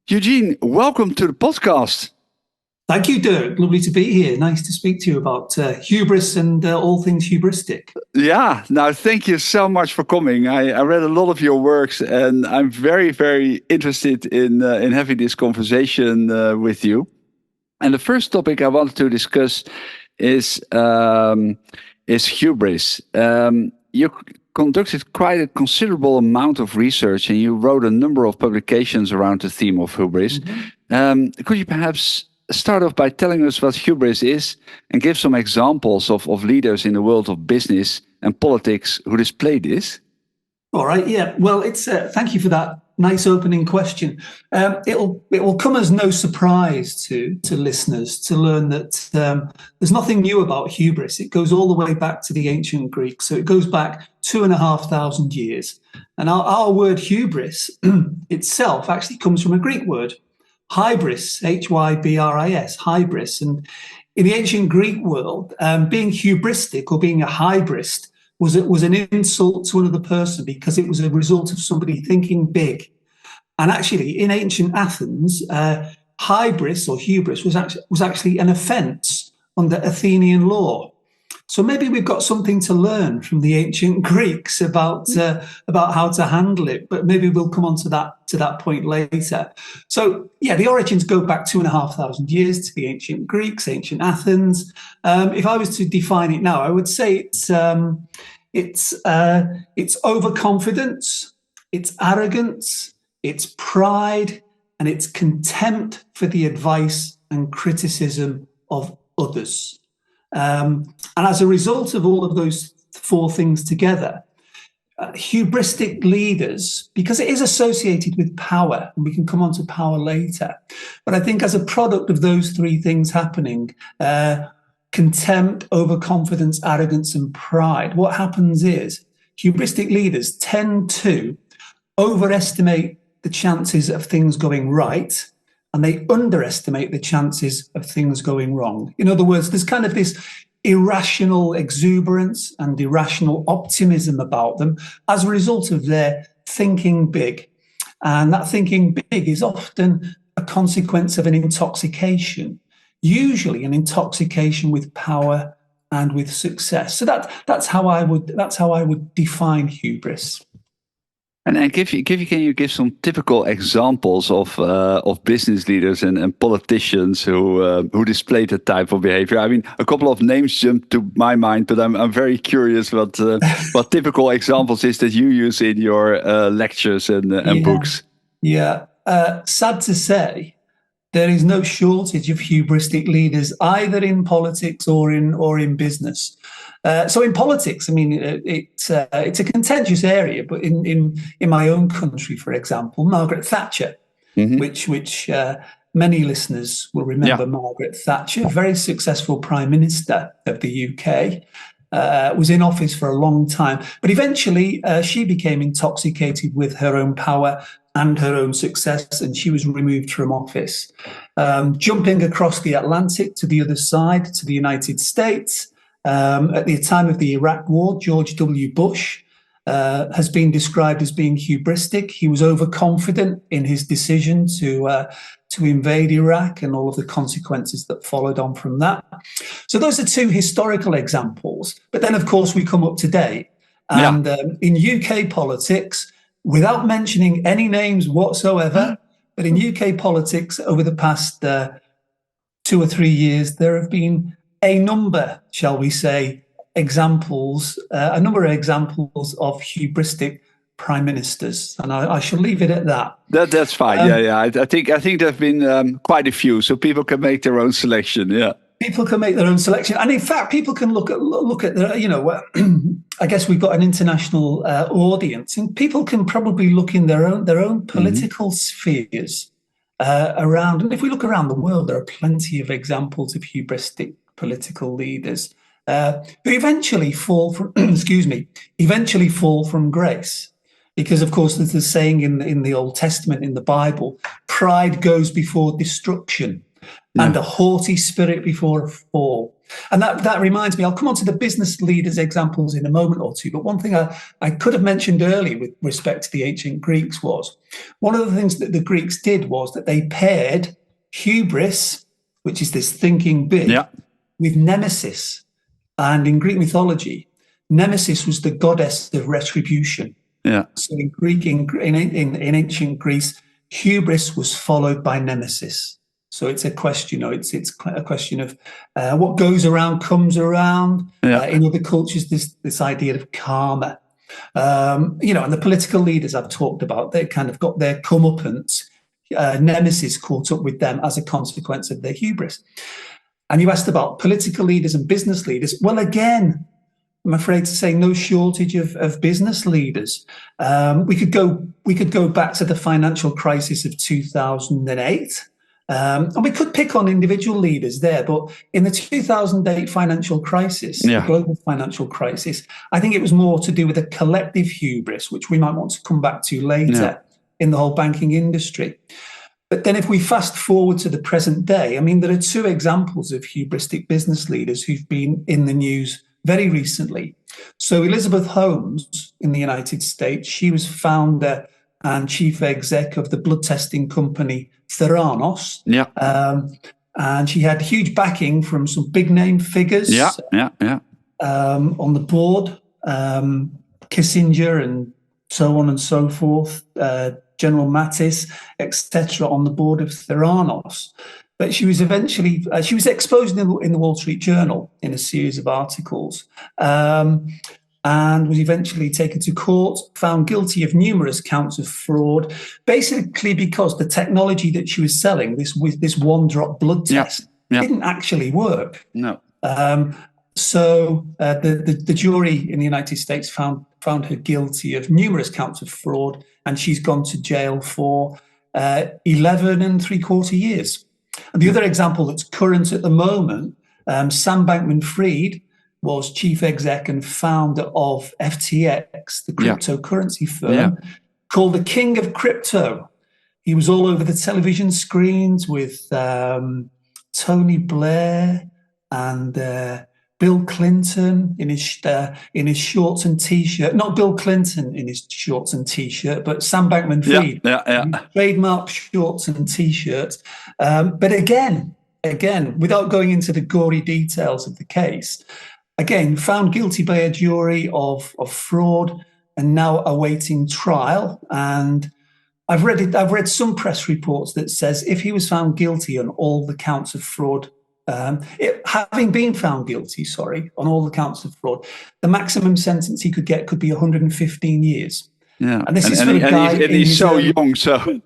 Eugene, welcome to the podcast. Thank you, Dirk. Lovely to be here. Nice to speak to you about hubris and all things hubristic. Yeah, now thank you so much for coming. I read a lot of your works, and I'm very, very interested in having this conversation with you. And the first topic I wanted to discuss is hubris. You conducted quite a considerable amount of research, and you wrote a number of publications around the theme of hubris. Could you perhaps start off by telling us what hubris is and give some examples of leaders in the world of business and politics who display this? All right. Yeah. Well, it's thank you for that nice opening question. It will come as no surprise to listeners to learn that there's nothing new about hubris. It goes all the way back to the ancient Greeks. So it goes back 2,500 years. And our word hubris itself actually comes from a Greek word, hybris, Hybris, hybris. And in the ancient Greek world, being hubristic or being a hybrist was an insult to another person because it was a result of somebody thinking big. And actually, in ancient Athens, hybris or hubris was actually an offence under Athenian law. So maybe we've got something to learn from the ancient Greeks about how to handle it, but maybe we'll come on to that point later. So yeah, the origins go back 2,500 years to the ancient Greeks, ancient Athens. If I was to define it now, I would say it's overconfidence, it's arrogance, it's pride, and it's contempt for the advice and criticism of others. And as a result of all of those four things together, hubristic leaders, because it is associated with power, and we can come on to power later, but I think as a product of those three things happening, contempt, overconfidence, arrogance, and pride, what happens is hubristic leaders tend to overestimate the chances of things going right, and they underestimate the chances of things going wrong. In other words, there's kind of this irrational exuberance and irrational optimism about them as a result of their thinking big. And that thinking big is often a consequence of an intoxication, usually an intoxication with power and with success. So that's how I would define hubris. And can you give some typical examples of business leaders and politicians who display that type of behavior? I mean, a couple of names jump to my mind, but I'm very curious what typical examples is that you use in your lectures and books. Yeah, sad to say, there is no shortage of hubristic leaders either in politics or in business. So in politics, I mean, it's a contentious area, but in my own country, for example, Margaret Thatcher, which many listeners will remember. Margaret Thatcher, very successful Prime Minister of the UK, was in office for a long time, but eventually she became intoxicated with her own power and her own success, and she was removed from office. Jumping across the Atlantic to the other side, to the United States, at the time of the Iraq War, George W. Bush has been described as being hubristic. He was overconfident in his decision to invade Iraq and all of the consequences that followed on from that. So those are two historical examples. But then, of course, we come up to date. And in UK politics, without mentioning any names whatsoever, but in UK politics over the past 2 or 3 years, there have been a number, shall we say, a number of examples of hubristic prime ministers, and I shall leave it at that. That's fine. I think there have been quite a few, so people can make their own selection. Yeah, people can make their own selection, and in fact, people can look at the. I guess we've got an international audience, and people can probably look in their own political spheres around. And if we look around the world, there are plenty of examples of hubristic political leaders who eventually fall from fall from grace, because of course there's a saying in the Old Testament, in the Bible, pride goes before destruction. and a haughty spirit before a fall. And that reminds me, I'll come on to the business leaders examples in a moment or two, but one thing I could have mentioned earlier with respect to the ancient Greeks was, one of the things that the Greeks did was that they paired hubris, which is this thinking big, with nemesis. And in Greek mythology, Nemesis was the goddess of retribution. So in ancient Greece, hubris was followed by nemesis. So it's a question, it's a question of what goes around comes around. In other cultures, this idea of karma. And the political leaders I've talked about, they kind of got their comeuppance, nemesis caught up with them as a consequence of their hubris. And you asked about political leaders and business leaders. Well, again, I'm afraid to say no shortage of business leaders. We could go back to the financial crisis of 2008. And we could pick on individual leaders there, but in the 2008 financial crisis, the global financial crisis, I think it was more to do with a collective hubris, which we might want to come back to later in the whole banking industry. But then if we fast forward to the present day, I mean, there are two examples of hubristic business leaders who've been in the news very recently. So Elizabeth Holmes in the United States, she was founder and chief exec of the blood testing company Theranos. And she had huge backing from some big name figures on the board, Kissinger and so on and so forth, General Mattis, etc., on the board of Theranos. But she was eventually, she was exposed in the Wall Street Journal in a series of articles, and was eventually taken to court, found guilty of numerous counts of fraud, basically because the technology that she was selling, this one-drop blood test, didn't actually work. So the jury in the United States found her guilty of numerous counts of fraud, and she's gone to jail for 11 3/4 years. And the other example that's current at the moment, Sam Bankman-Fried was chief exec and founder of FTX, the cryptocurrency firm, called the king of crypto. He was all over the television screens with Tony Blair and Bill Clinton in his shorts and t-shirt. Not Bill Clinton in his shorts and t-shirt, but Sam Bankman-Fried, trademark shorts and t-shirts. But again, without going into the gory details of the case, again, found guilty by a jury of fraud and now awaiting trial. And I've read some press reports that says if he was found guilty on all the counts of fraud, having been found guilty, on all the counts of fraud, the maximum sentence he could get could be 115 years. And this is for a guy and he's so young, so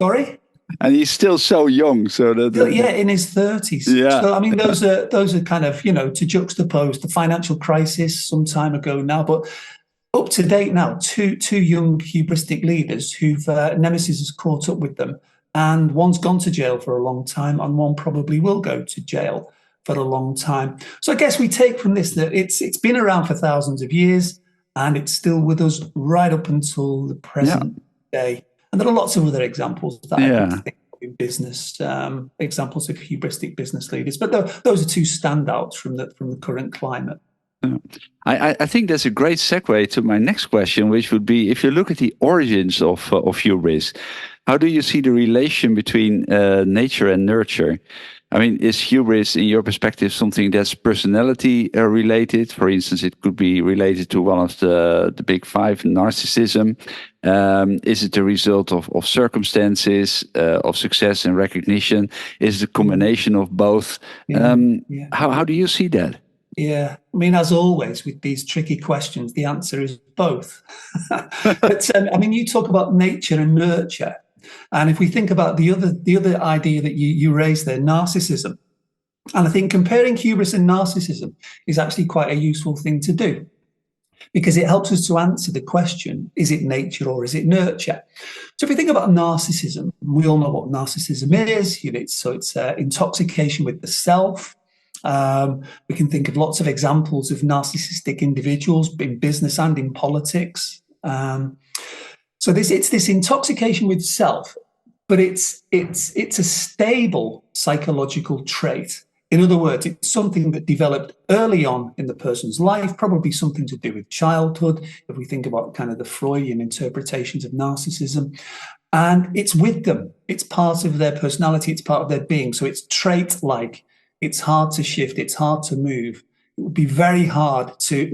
sorry. And he's still so young, so in his 30s. So I mean, those are kind of to juxtapose the financial crisis some time ago now, but up to date now, two young hubristic leaders who've nemesis has caught up with them. And one's gone to jail for a long time, and one probably will go to jail for a long time. So I guess we take from this that it's been around for thousands of years, and it's still with us right up until the present day. And there are lots of other examples that I can think of in business, examples of hubristic business leaders. But those are two standouts from the current climate. I think that's a great segue to my next question, which would be, if you look at the origins of hubris, how do you see the relation between nature and nurture? I mean, is hubris, in your perspective, something that's personality related? For instance, it could be related to one of the big five, narcissism. Is it the result of circumstances, of success and recognition? Is it a combination of both? How do you see that? Yeah, I mean, as always with these tricky questions, the answer is both. But I mean, you talk about nature and nurture, and if we think about the other idea that you raised there, narcissism, and I think comparing hubris and narcissism is actually quite a useful thing to do, because it helps us to answer the question: is it nature or is it nurture? So if we think about narcissism, we all know what narcissism is. It's intoxication with the self. We can think of lots of examples of narcissistic individuals in business and in politics. So it's this intoxication with self. but it's a stable psychological trait. In other words, it's something that developed early on in the person's life, probably something to do with childhood, if we think about kind of the Freudian interpretations of narcissism. And it's with them. It's part of their personality. It's part of their being. So it's trait-like. It's hard to shift. It's hard to move. It would be very hard to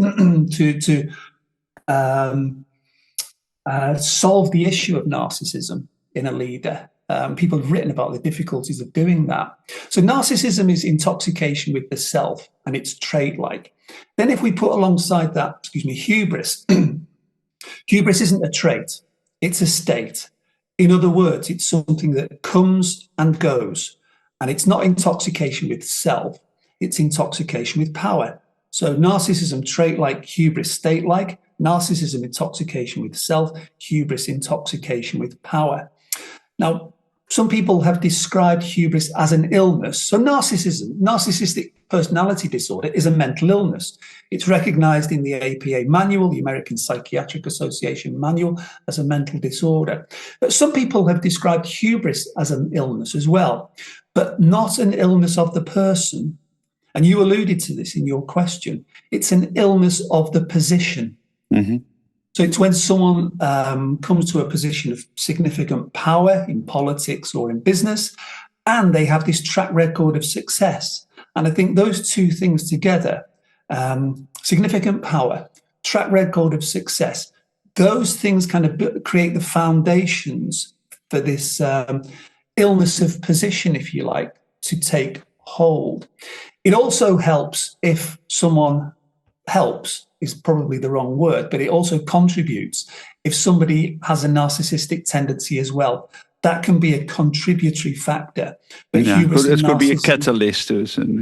solve the issue of narcissism in a leader. People have written about the difficulties of doing that. So narcissism is intoxication with the self, and it's trait-like. Then if we put alongside that, hubris, hubris isn't a trait, it's a state. In other words, it's something that comes and goes, and it's not intoxication with self, it's intoxication with power. So narcissism, trait-like, hubris, state-like, narcissism, intoxication with self, hubris, intoxication with power. Now, some people have described hubris as an illness. So narcissistic personality disorder, is a mental illness. It's recognized in the APA manual, the American Psychiatric Association manual, as a mental disorder. But some people have described hubris as an illness as well, but not an illness of the person. And you alluded to this in your question. It's an illness of the position. Mm-hmm. So it's when someone comes to a position of significant power in politics or in business, and they have this track record of success. And I think those two things together, significant power, track record of success, those things kind of create the foundations for this illness of position, if you like, to take hold. It also helps if someone helps, is probably the wrong word, but it also contributes if somebody has a narcissistic tendency as well. That can be a contributory factor. But it could be a catalyst. Exactly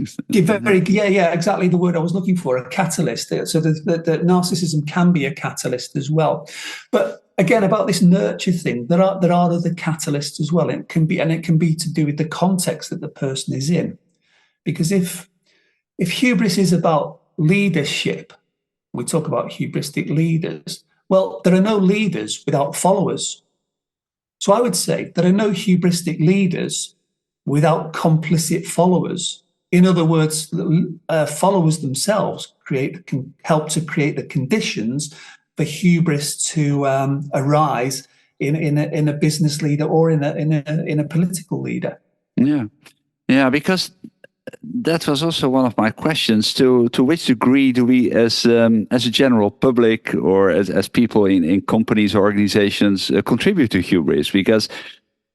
the word I was looking for, a catalyst. So the narcissism can be a catalyst as well. But again, about this nurture thing, there are other catalysts as well. It can be to do with the context that the person is in. Because if hubris is about leadership, we talk about hubristic leaders, well, there are no leaders without followers. So I would say there are no hubristic leaders without complicit followers. In other words, followers themselves can help to create the conditions for hubris to arise in a business leader or in a political leader. Yeah, because that was also one of my questions. To which degree do we, as a general public or as people in companies or organizations, contribute to hubris? Because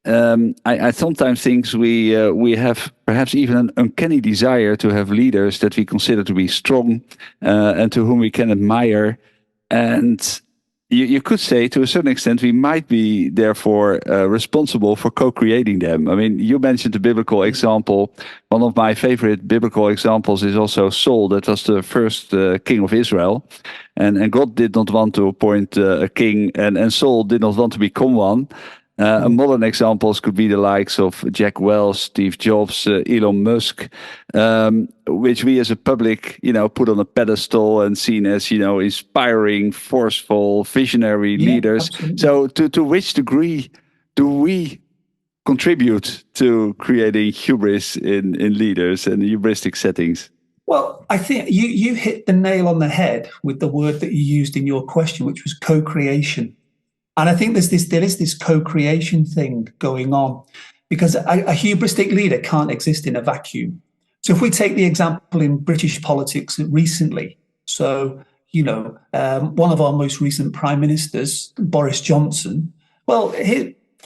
I sometimes think we have perhaps even an uncanny desire to have leaders that we consider to be strong and to whom we can admire. And you could say, to a certain extent, we might be therefore responsible for co-creating them. I mean, you mentioned the biblical example. One of my favorite biblical examples is also Saul. That was the first king of Israel. And God did not want to appoint a king, and Saul did not want to become one. Modern examples could be the likes of Jack Welch, Steve Jobs, Elon Musk, which we as a public, put on a pedestal and seen as, inspiring, forceful, visionary leaders. Absolutely. So to which degree do we contribute to creating hubris in leaders and hubristic settings? Well, I think you hit the nail on the head with the word that you used in your question, which was co-creation. And I think there is this co-creation thing going on, because a hubristic leader can't exist in a vacuum. So if we take the example in British politics recently, so, one of our most recent prime ministers, Boris Johnson, well,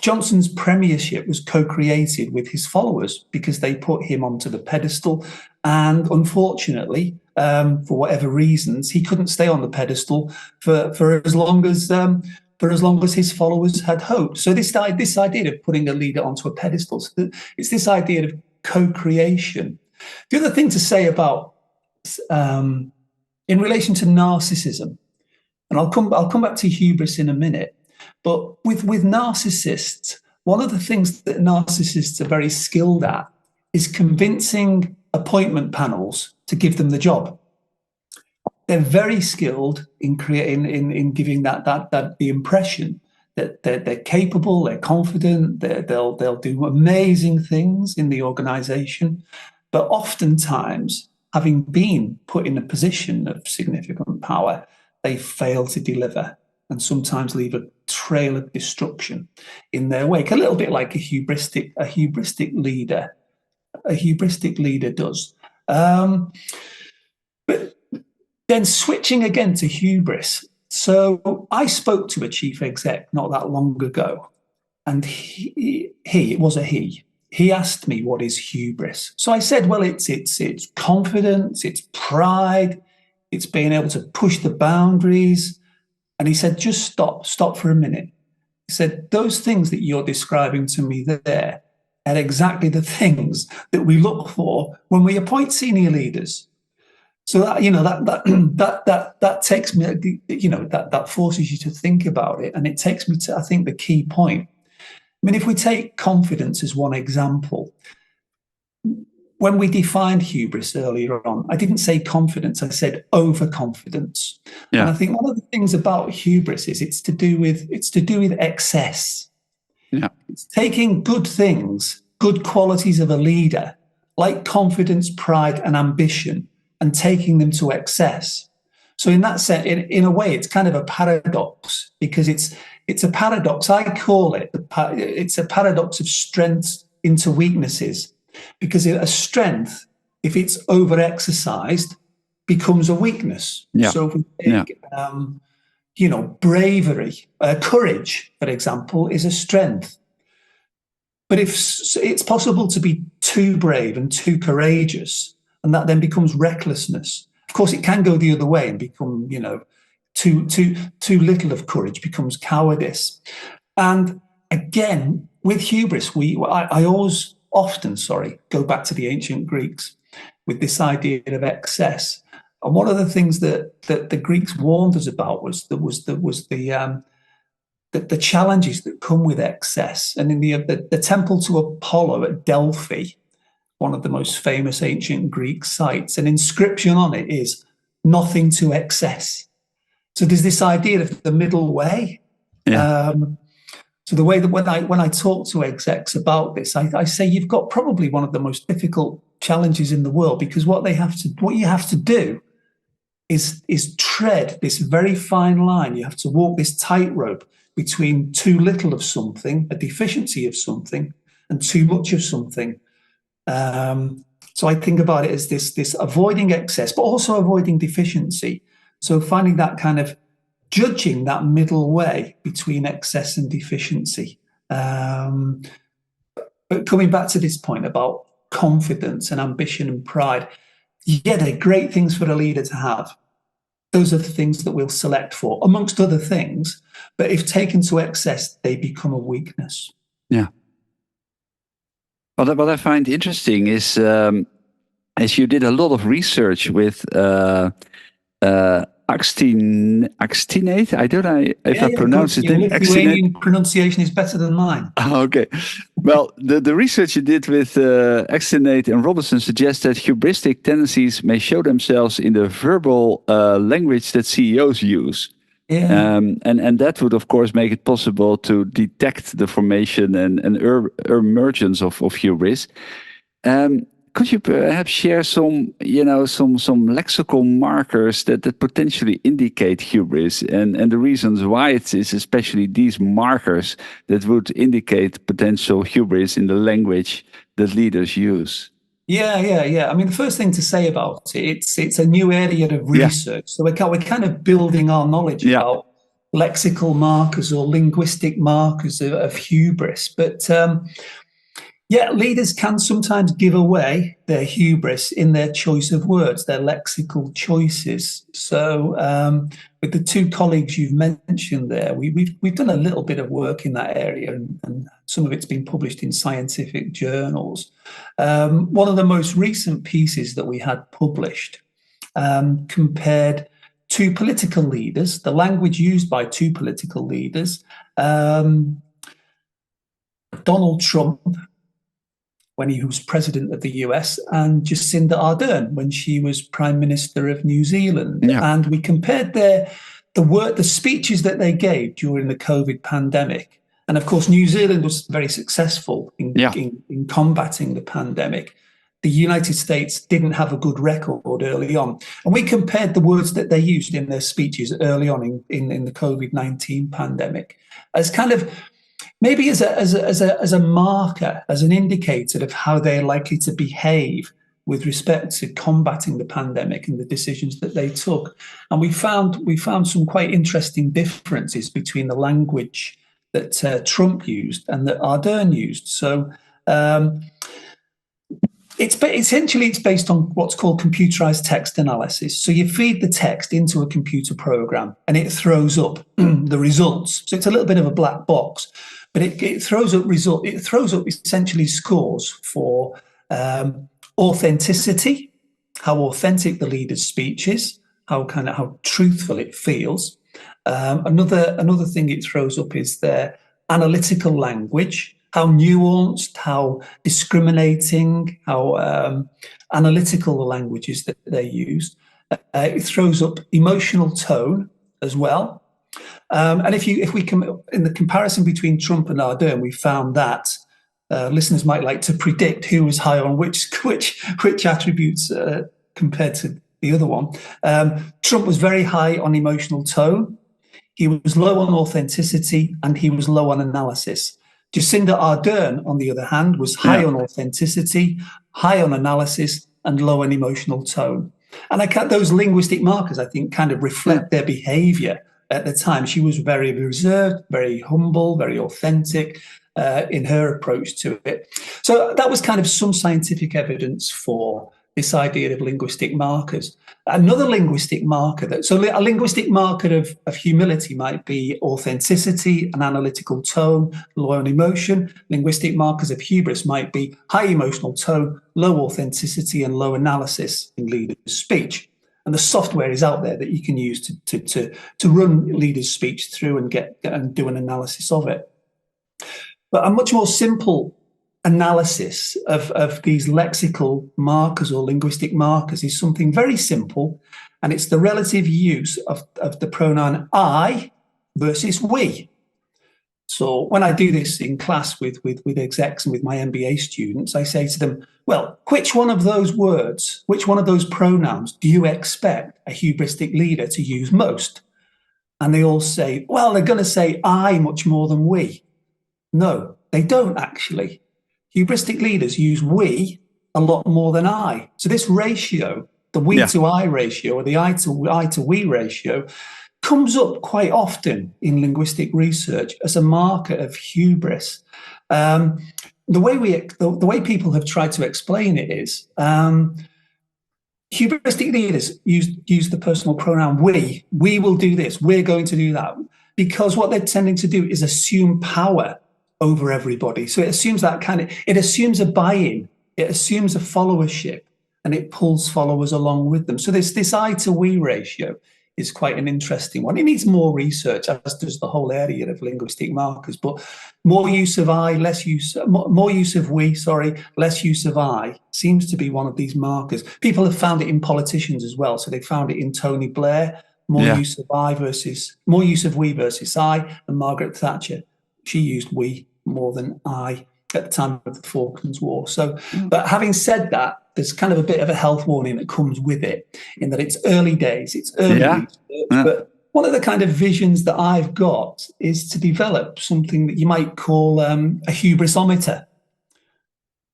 Johnson's premiership was co-created with his followers because they put him onto the pedestal. And unfortunately, for whatever reasons, he couldn't stay on the pedestal for as long as his followers had hoped. So this idea of putting a leader onto a pedestal, so it's this idea of co-creation. The other thing to say about in relation to narcissism, and I'll come back to hubris in a minute, but with narcissists, one of the things that narcissists are very skilled at is convincing appointment panels to give them the job. They're very skilled in creating, in giving that the impression they're capable, they're confident, they'll do amazing things in the organization. But oftentimes, having been put in a position of significant power, they fail to deliver and sometimes leave a trail of destruction in their wake. A little bit like a hubristic leader does. But then switching again to hubris. So I spoke to a chief exec not that long ago, and it was a he. He asked me, what is hubris? So I said, well, it's confidence, it's pride, it's being able to push the boundaries. And he said, just stop for a minute. He said, those things that you're describing to me there are exactly the things that we look for when we appoint senior leaders. So that takes me, that forces you to think about it. And it takes me to, I think, the key point. I mean, if we take confidence as one example, when we defined hubris earlier on, I didn't say confidence, I said overconfidence. Yeah. And I think one of the things about hubris is it's to do with excess. Yeah. It's taking good things, good qualities of a leader, like confidence, pride, and ambition, and taking them to excess. So in that sense, in a way, it's kind of a paradox, because it's a paradox. I call it, it's a paradox of strengths into weaknesses, because a strength, if it's over-exercised, becomes a weakness. Yeah. So if we take, bravery, courage, for example, is a strength. But if it's possible to be too brave and too courageous, and that then becomes recklessness. Of course, it can go the other way and become, too little of courage becomes cowardice. And again, with hubris, I often go back to the ancient Greeks with this idea of excess. And one of the things that the Greeks warned us about was the challenges that come with excess. And in the temple to Apollo at Delphi, one of the most famous ancient Greek sites, an inscription on it is "nothing to excess." So there's this idea of the middle way. Yeah. So the way that when I talk to execs about this, I say you've got probably one of the most difficult challenges in the world, because what you have to do is tread this very fine line. You have to walk this tightrope between too little of something, a deficiency of something, and too much of something. So I think about it as this avoiding excess, but also avoiding deficiency. So finding that kind of judging that middle way between excess and deficiency. But coming back to this point about confidence and ambition and pride, yeah, they're great things for a leader to have. Those are the things that we'll select for, amongst other things. But if taken to excess, they become a weakness. Yeah. What I find interesting is, as you did a lot of research with Axtinate. I don't know if I pronounce his name. Lithuanian pronunciation is better than mine. Oh, okay. Well, the research you did with Axtinate and Robinson suggests that hubristic tendencies may show themselves in the verbal language that CEOs use. Yeah. And that would, of course, make it possible to detect the formation and emergence of hubris. Could you perhaps share some lexical markers that potentially indicate hubris, and the reasons why it is especially these markers that would indicate potential hubris in the language that leaders use? Yeah. I mean, the first thing to say about it, it's a new area of research. So we're kind of building our knowledge about lexical markers or linguistic markers of hubris. But leaders can sometimes give away their hubris in their choice of words, their lexical choices. So with the two colleagues you've mentioned there, we've done a little bit of work in that area, and some of it's been published in scientific journals. One of the most recent pieces that we had published compared two political leaders, the language used by two political leaders, Donald Trump, when he was president of the US, and Jacinda Ardern when she was Prime Minister of New Zealand. Yeah. And we compared the the speeches that they gave during the COVID pandemic, and of course, New Zealand was very successful in combating the pandemic. The United States didn't have a good record early on. And we compared the words that they used in their speeches early on in the COVID-19 pandemic as kind of maybe as a marker, as an indicator of how they're likely to behave with respect to combating the pandemic and the decisions that they took. And we found some quite interesting differences between the language that Trump used and that Ardern used. So it's based on what's called computerized text analysis. So you feed the text into a computer program and it throws up the results. So it's a little bit of a black box, but it throws up essentially scores for authenticity, how authentic the leader's speech is, how truthful it feels. Another thing it throws up is their analytical language, how nuanced, how discriminating, how analytical the language is that they use. It throws up emotional tone as well. And if we come in the comparison between Trump and Ardern, we found that listeners might like to predict who was high on which attributes compared to the other one. Trump was very high on emotional tone. He was low on authenticity, and he was low on analysis. Jacinda Ardern, on the other hand, was high on authenticity, high on analysis, and low on emotional tone. And those linguistic markers, I think, kind of reflect their behavior at the time. She was very reserved, very humble, very authentic in her approach to it. So that was kind of some scientific evidence for this idea of linguistic markers. Another linguistic marker a linguistic marker of humility might be authenticity, an analytical tone, low on emotion. Linguistic markers of hubris might be high emotional tone, low authenticity, and low analysis in leaders' speech. And the software is out there that you can use to run leaders' speech through and do an analysis of it. But a much more simple analysis of these lexical markers or linguistic markers is something very simple, and it's the relative use of the pronoun I versus we. So when I do this in class with execs and with my MBA students, I say to them, well, which one of those words, which one of those pronouns do you expect a hubristic leader to use most? And they all say, well, they're going to say I much more than we. No, they don't actually. Hubristic leaders use we a lot more than I. So this ratio, the we to I ratio, or the I to we ratio, comes up quite often in linguistic research as a marker of hubris. The way people have tried to explain it is hubristic leaders use the personal pronoun we. We will do this. We're going to do that, because what they're tending to do is assume power over everybody. So it assumes it assumes a buy-in, it assumes a followership, and it pulls followers along with them. So this I to we ratio is quite an interesting one. It needs more research, as does the whole area of linguistic markers, but more use of I, more use of we, less use of I seems to be one of these markers. People have found it in politicians as well. So they found it in Tony Blair, more use of we versus I, and Margaret Thatcher. She used we more than I at the time of the Falklands War. So, but having said that, there's kind of a bit of a health warning that comes with it, in that it's early days, it's early research, but one of the kind of visions that I've got is to develop something that you might call a hubrisometer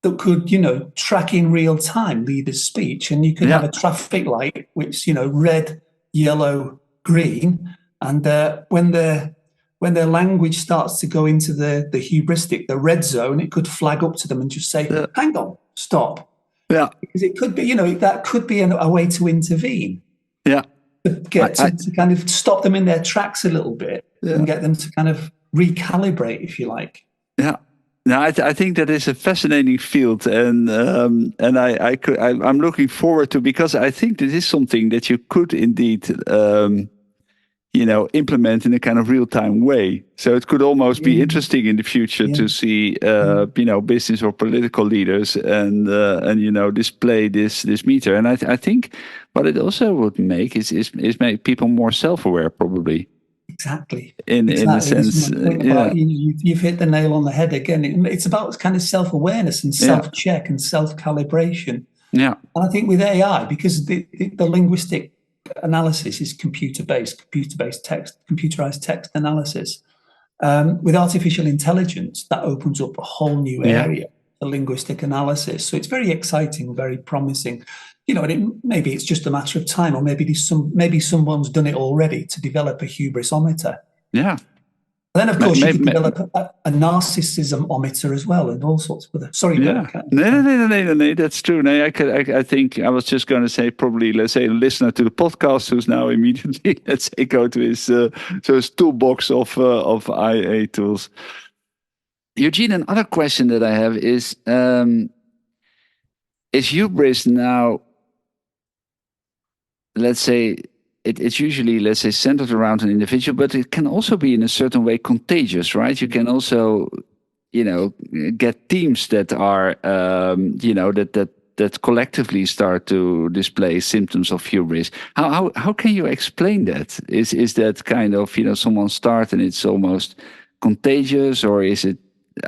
that could, track in real time leaders' speech, and you could have a traffic light, which, red, yellow, green, and when their language starts to go into the hubristic, the red zone, it could flag up to them and just say, hang on, stop. Yeah. Because it could be, that could be a way to intervene. Yeah. To kind of stop them in their tracks a little bit and get them to kind of recalibrate, if you like. Yeah. Now, I think that is a fascinating field, and I'm looking forward to, because I think this is something that you could indeed implement in a kind of real-time way. So it could almost be interesting in the future to see, business or political leaders and display this meter. And I think what it also would make is make people more self-aware, probably. Exactly. In the sense, you've hit the nail on the head again. It's about kind of self-awareness and self-check and self-calibration. Yeah. And I think with AI, because the linguistic analysis is computerized text analysis. With artificial intelligence, that opens up a whole new area, the linguistic analysis. So it's very exciting, very promising. And maybe it's just a matter of time, or maybe someone's done it already to develop a hubrisometer. Yeah. Then, of course, you could develop a narcissism-ometer as well, and all sorts of other. Sorry, No, that's true. No, I think I was just going to say, probably, let's say, a listener to the podcast who's now immediately, let's say, go to his toolbox of IA tools. Eugene, another question that I have is hubris now, let's say, it's usually, let's say, centered around an individual, but it can also be in a certain way contagious, right? You can also, get teams that are, that collectively start to display symptoms of hubris. How can you explain that? Is that kind of, someone start and it's almost contagious, or is it?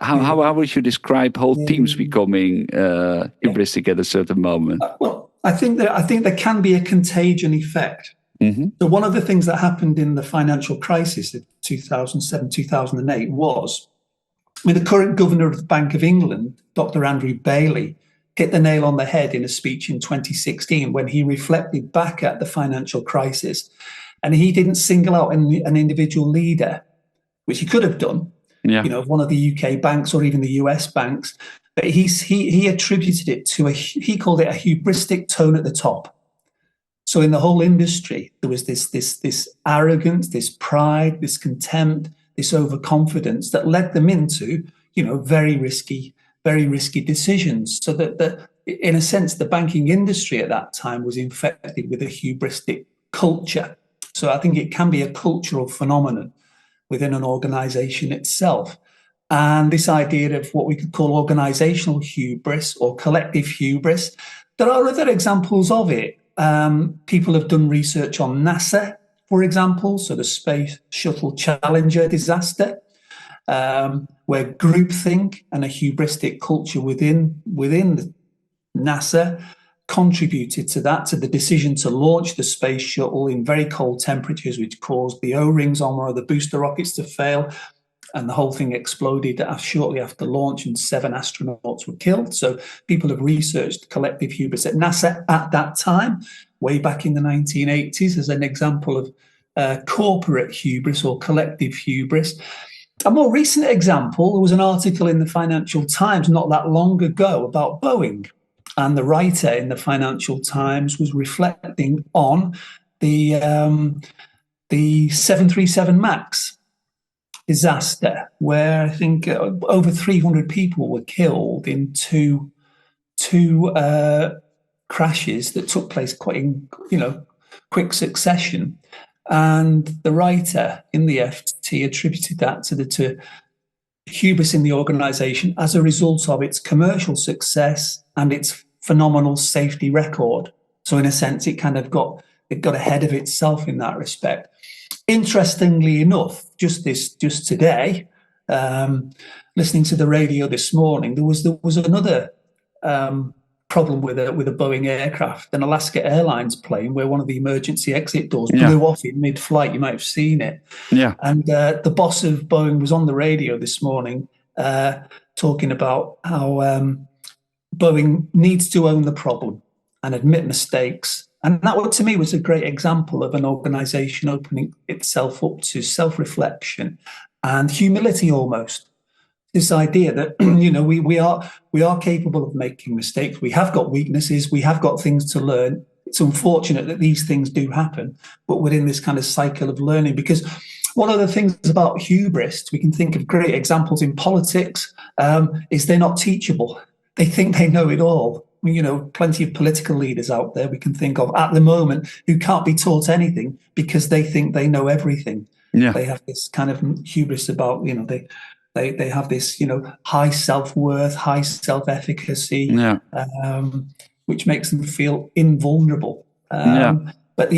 How would you describe whole teams becoming hubristic at a certain moment? Well, I think there can be a contagion effect. Mm-hmm. So one of the things that happened in the financial crisis of 2007, 2008 was, the current governor of the Bank of England, Dr. Andrew Bailey, hit the nail on the head in a speech in 2016 when he reflected back at the financial crisis. And he didn't single out an individual leader, which he could have done, one of the UK banks or even the US banks. But he attributed it to he called it a hubristic tone at the top. So in the whole industry, there was this arrogance, this pride, this contempt, this overconfidence that led them into, very risky decisions. So that in a sense, the banking industry at that time was infected with a hubristic culture. So I think it can be a cultural phenomenon within an organization itself. And this idea of what we could call organizational hubris or collective hubris, there are other examples of it. People have done research on NASA, for example, so the Space Shuttle Challenger disaster, where groupthink and a hubristic culture within NASA contributed to the decision to launch the space shuttle in very cold temperatures, which caused the O-rings on one of the booster rockets to fail. And the whole thing exploded shortly after launch, and 7 astronauts were killed. So people have researched collective hubris at NASA at that time, way back in the 1980s, as an example of corporate hubris or collective hubris. A more recent example, there was an article in the Financial Times not that long ago about Boeing. And the writer in the Financial Times was reflecting on the 737 MAX disaster, where I think over 300 people were killed in two crashes that took place quite in quick succession. And the writer in the FT attributed that to hubris in the organization as a result of its commercial success and its phenomenal safety record. So in a sense, it got ahead of itself in that respect. Interestingly enough, just today, listening to the radio this morning, there was another problem with a Boeing aircraft, an Alaska Airlines plane, where one of the emergency exit doors blew off in mid-flight. You might have seen it. Yeah. And the boss of Boeing was on the radio this morning talking about how Boeing needs to own the problem and admit mistakes. And that, to me, was a great example of an organization opening itself up to self-reflection and humility almost. This idea that, we are capable of making mistakes. We have got weaknesses. We have got things to learn. It's unfortunate that these things do happen, but within this kind of cycle of learning. Because one of the things about hubris, we can think of great examples in politics, is they're not teachable. They think they know it all. plenty of political leaders out there we can think of at the moment who can't be taught anything because they think they know everything. Yeah. They have this kind of hubris about, they have this, high self-worth, high self-efficacy, Yeah. which makes them feel invulnerable. Yeah. But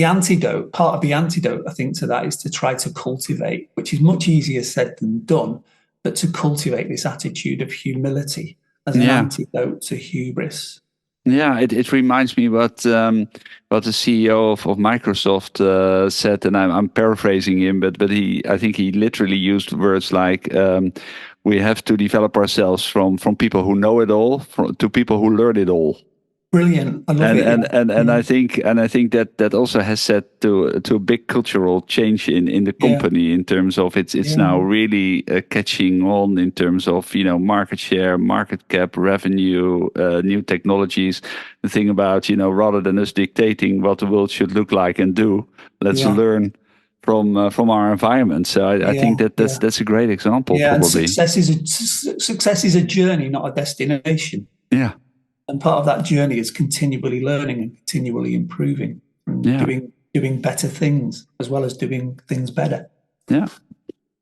part of the antidote, I think, to that is to try to cultivate, which is much easier said than done, but to cultivate this attitude of humility as an antidote to hubris. Yeah, it reminds me what the CEO of Microsoft said, and I'm paraphrasing him, but I think he literally used words like we have to develop ourselves from people who know it all to people who learn it all. Brilliant. I love it. And I think that also has set to a big cultural change in the company in terms of it's now really catching on in terms of market share, market cap, revenue, new technologies. The thing about rather than us dictating what the world should look like and do, let's learn from our environment. So I think that's a great example. Yeah, probably. And success is a journey, not a destination. Yeah. And part of that journey is continually learning and continually improving and doing better things as well as doing things better. Yeah.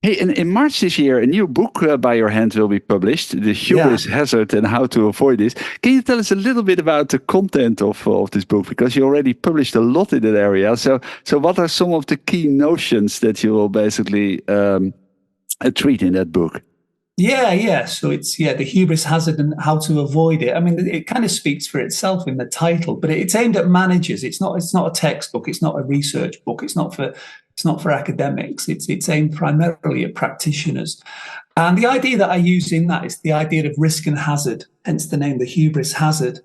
Hey, in March this year, a new book by your hand will be published, The Hubris Hazard and How to Avoid This. Can you tell us a little bit about the content of this book? Because you already published a lot in that area. So what are some of the key notions that you will basically treat in that book? Yeah. So it's the hubris hazard and how to avoid it. I mean, it kind of speaks for itself in the title, but it's aimed at managers. It's not a textbook. It's not a research book. It's not for academics. It's aimed primarily at practitioners. And the idea that I use in that is the idea of risk and hazard, hence the name, the hubris hazard.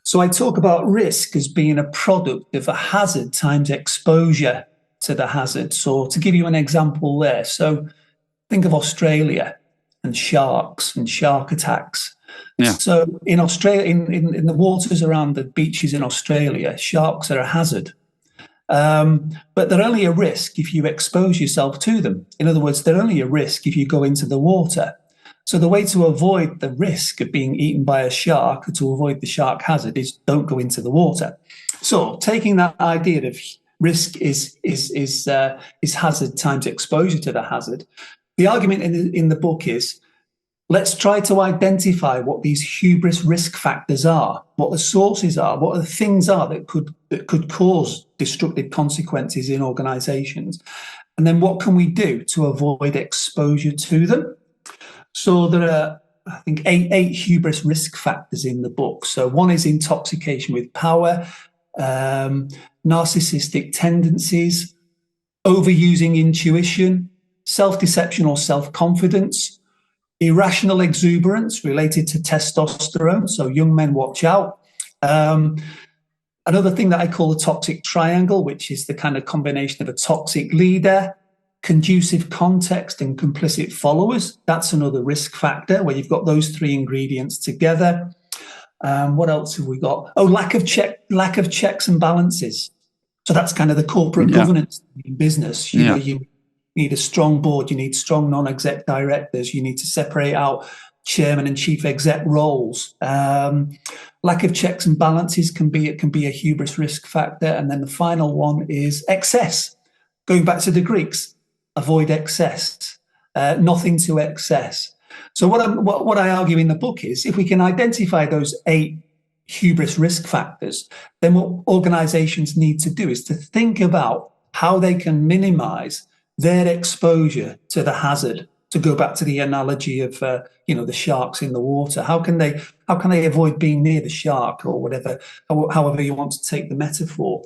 So I talk about risk as being a product of a hazard times exposure to the hazard. So to give you an example there, so think of Australia and sharks and shark attacks. Yeah. So in Australia, in the waters around the beaches in Australia, sharks are a hazard. But they're only a risk if you expose yourself to them. In other words, they're only a risk if you go into the water. So the way to avoid the risk of being eaten by a shark or to avoid the shark hazard is don't go into the water. So taking that idea of risk is hazard times exposure to the hazard. The argument in the book is, let's try to identify what these hubris risk factors are, what the sources are, what the things are that could cause destructive consequences in organizations. And then what can we do to avoid exposure to them? So there are, I think, eight hubris risk factors in the book. So one is intoxication with power, narcissistic tendencies, overusing intuition, self-deception or self-confidence, irrational exuberance related to testosterone. So young men, watch out. Another thing that I call the toxic triangle, which is the kind of combination of a toxic leader, conducive context, and complicit followers. That's another risk factor where you've got those three ingredients together. What else have we got? Oh, lack of checks and balances. So that's kind of the corporate governance in business. You need a strong board, you need strong non-exec directors, you need to separate out chairman and chief exec roles. Lack of checks and balances can be a hubris risk factor. And then the final one is excess. Going back to the Greeks, avoid excess, nothing to excess. So what I argue in the book is, if we can identify those 8 hubris risk factors, then what organizations need to do is to think about how they can minimize their exposure to the hazard. To go back to the analogy of the sharks in the water, how can they avoid being near the shark, or whatever, however you want to take the metaphor.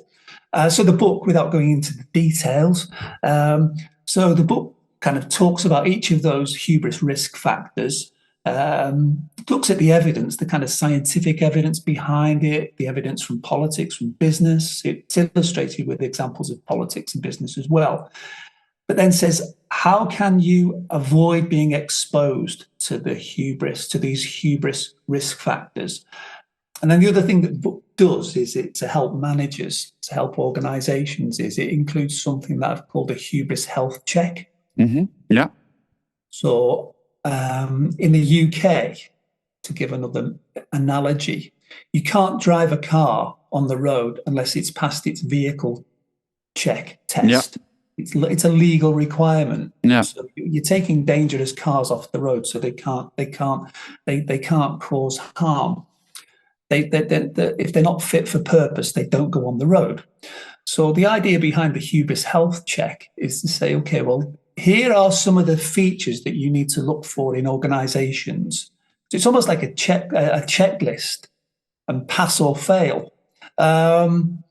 So the book, without going into the details, so the book kind of talks about each of those hubris risk factors, looks at the evidence, the kind of scientific evidence behind it, the evidence from politics, from business. It's illustrated with examples of politics and business as well. But then says, how can you avoid being exposed to these hubris risk factors? And then the other thing that the book does is it to help managers, to help organizations, is it includes something that I've called a hubris health check. Mm-hmm. Yeah. So in the UK, to give another analogy, You can't drive a car on the road unless it's passed its vehicle check test. It's a legal requirement. Yeah. So you're taking dangerous cars off the road, so they can't cause harm. If they're not fit for purpose, they don't go on the road. So the idea behind the Hubris health check is to say, okay, well, here are some of the features that you need to look for in organizations. So it's almost like a checklist, and pass or fail. And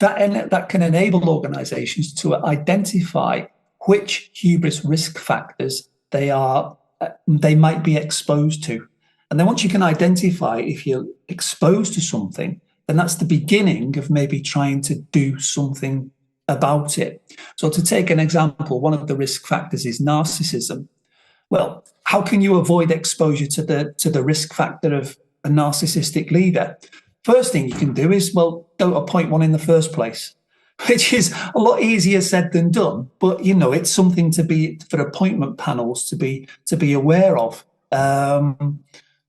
that can enable organizations to identify which hubris risk factors they might be exposed to. And then once you can identify if you're exposed to something, then that's the beginning of maybe trying to do something about it. So to take an example, one of the risk factors is narcissism. Well, how can you avoid exposure to the risk factor of a narcissistic leader? First thing you can do is, well, don't appoint one in the first place, which is a lot easier said than done. But it's something for appointment panels to be aware of.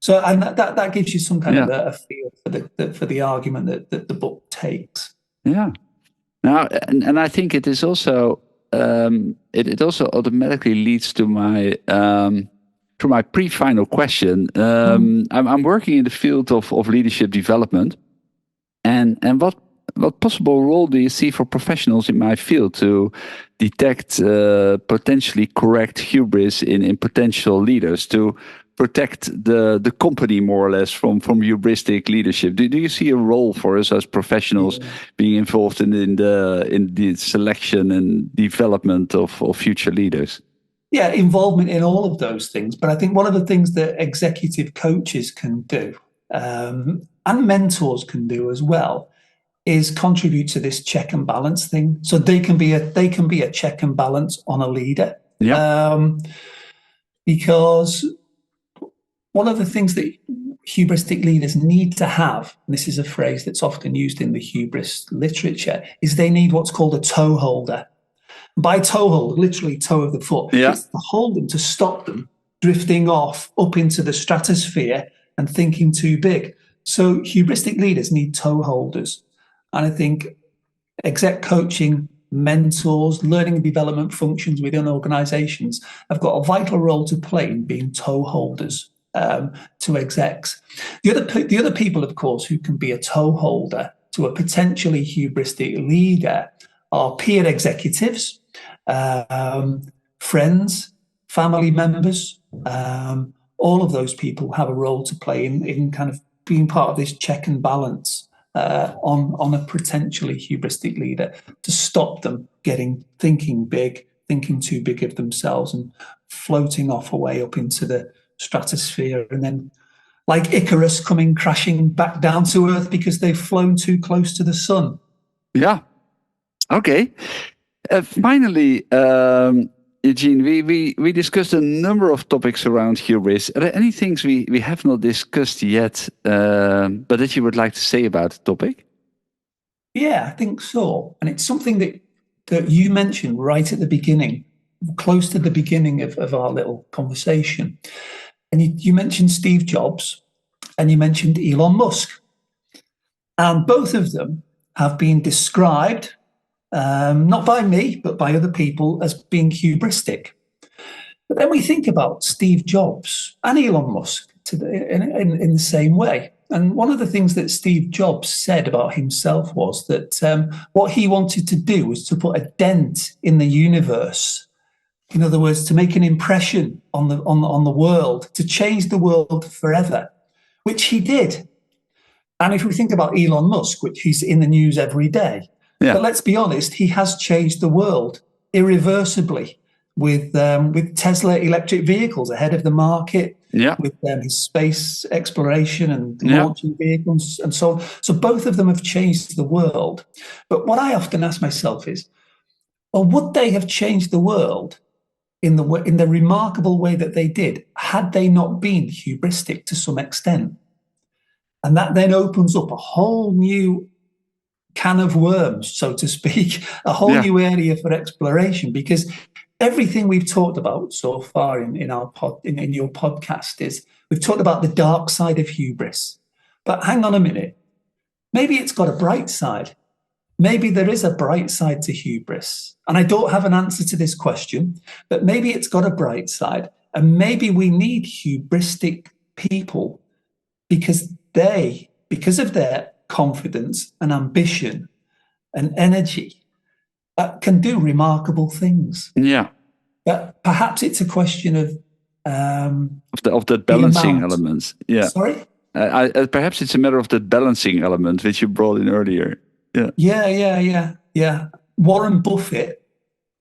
So, and that gives you some kind of a feel for the argument that the book takes. Yeah. Now, and I think it is also it also automatically leads to my pre-final question. I'm working in the field of leadership development, and what possible role do you see for professionals in my field to detect potentially correct hubris in potential leaders, to protect the company more or less from hubristic leadership? Do you see a role for us as professionals being involved in the selection and development of future leaders? Yeah, involvement in all of those things. But I think one of the things that executive coaches can do, and mentors can do as well, is contribute to this check and balance thing. So they can be a check and balance on a leader. Because one of the things that hubristic leaders need to have, and this is a phrase that's often used in the hubris literature, is they need what's called a toe holder. By toe hold, literally toe of the foot. It's to hold them, to stop them drifting off up into the stratosphere and thinking too big. So hubristic leaders need toe holders. And I think exec coaching, mentors, learning and development functions within organizations have got a vital role to play in being toe holders to execs. The other people, of course, who can be a toe holder to a potentially hubristic leader are peer executives, friends, family members. All of those people have a role to play in kind of being part of this check and balance on a potentially hubristic leader, to stop them thinking too big of themselves and floating off away up into the stratosphere, and then like Icarus coming crashing back down to Earth because they've flown too close to the sun. Yeah. Okay. Finally, Eugene, we discussed a number of topics around hubris. Are there any things we have not discussed yet, but that you would like to say about the topic? Yeah, I think so. And it's something that you mentioned right at the beginning, close to the beginning of our little conversation. And you mentioned Steve Jobs and you mentioned Elon Musk. And both of them have been described, not by me, but by other people, as being hubristic. But then we think about Steve Jobs and Elon Musk in the same way. And one of the things that Steve Jobs said about himself was that what he wanted to do was to put a dent in the universe. In other words, to make an impression on the world, to change the world forever, which he did. And if we think about Elon Musk, which he's in the news every day, but let's be honest, he has changed the world irreversibly with Tesla electric vehicles ahead of the market, with his space exploration and launching vehicles and so on. So both of them have changed the world. But what I often ask myself is, well, would they have changed the world in the remarkable way that they did had they not been hubristic to some extent? And that then opens up a whole new can of worms, so to speak, a whole new area for exploration, because everything we've talked about so far in your podcast is We've talked about the dark side of hubris. But hang on a minute. Maybe it's got a bright side. Maybe there is a bright side to hubris. And I don't have an answer to this question, but maybe it's got a bright side. And maybe we need hubristic people because of their confidence and ambition and energy, can do remarkable things. Yeah. But perhaps it's a question of that balancing elements. Yeah. Sorry? Perhaps it's a matter of that balancing element which you brought in earlier. Yeah. Warren Buffett,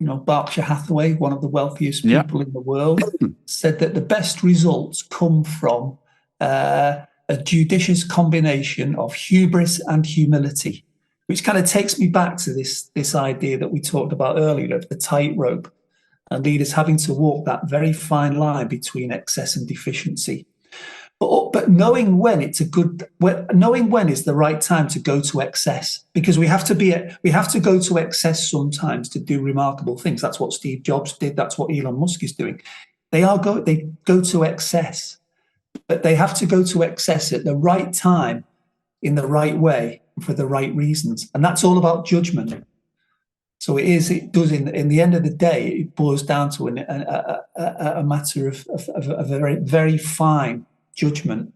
Berkshire Hathaway, one of the wealthiest people in the world, said that the best results come from a judicious combination of hubris and humility, which kind of takes me back to this idea that we talked about earlier of the tightrope and leaders having to walk that very fine line between excess and deficiency. But knowing when is the right time to go to excess, because we have to go to excess sometimes to do remarkable things. That's what Steve Jobs did. That's what Elon Musk is doing. They go to excess, but they have to go to excess at the right time, in the right way, for the right reasons, and that's all about judgment. So it does. In the end of the day, it boils down to a matter of a very, very fine judgment,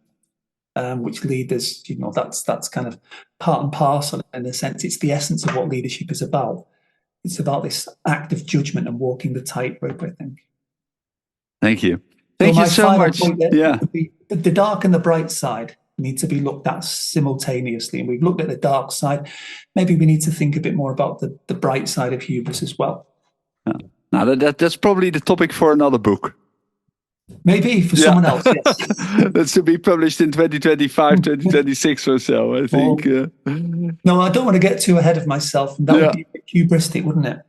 which leaders, that's kind of part and parcel in a sense. It's the essence of what leadership is about. It's about this act of judgment and walking the tightrope, I think. Thank you. Thank you so much. The dark and the bright side need to be looked at simultaneously. And we've looked at the dark side. Maybe we need to think a bit more about the bright side of hubris as well. Now that's probably the topic for another book. Maybe for someone else, yes. That's to be published in 2025, 2026 or so, I think. No, I don't want to get too ahead of myself. That would be a bit hubristic, wouldn't it?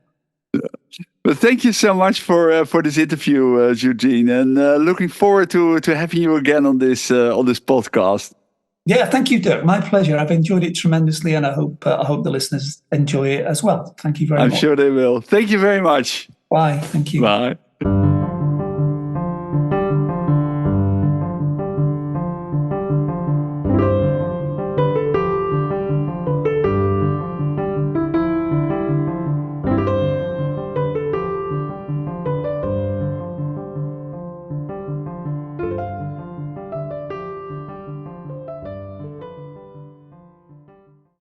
But thank you so much for this interview, Eugene, and looking forward to having you again on this podcast. Yeah, thank you, Dirk. My pleasure. I've enjoyed it tremendously, and I hope the listeners enjoy it as well. Thank you very much. I'm sure they will. Thank you very much. Bye. Thank you. Bye.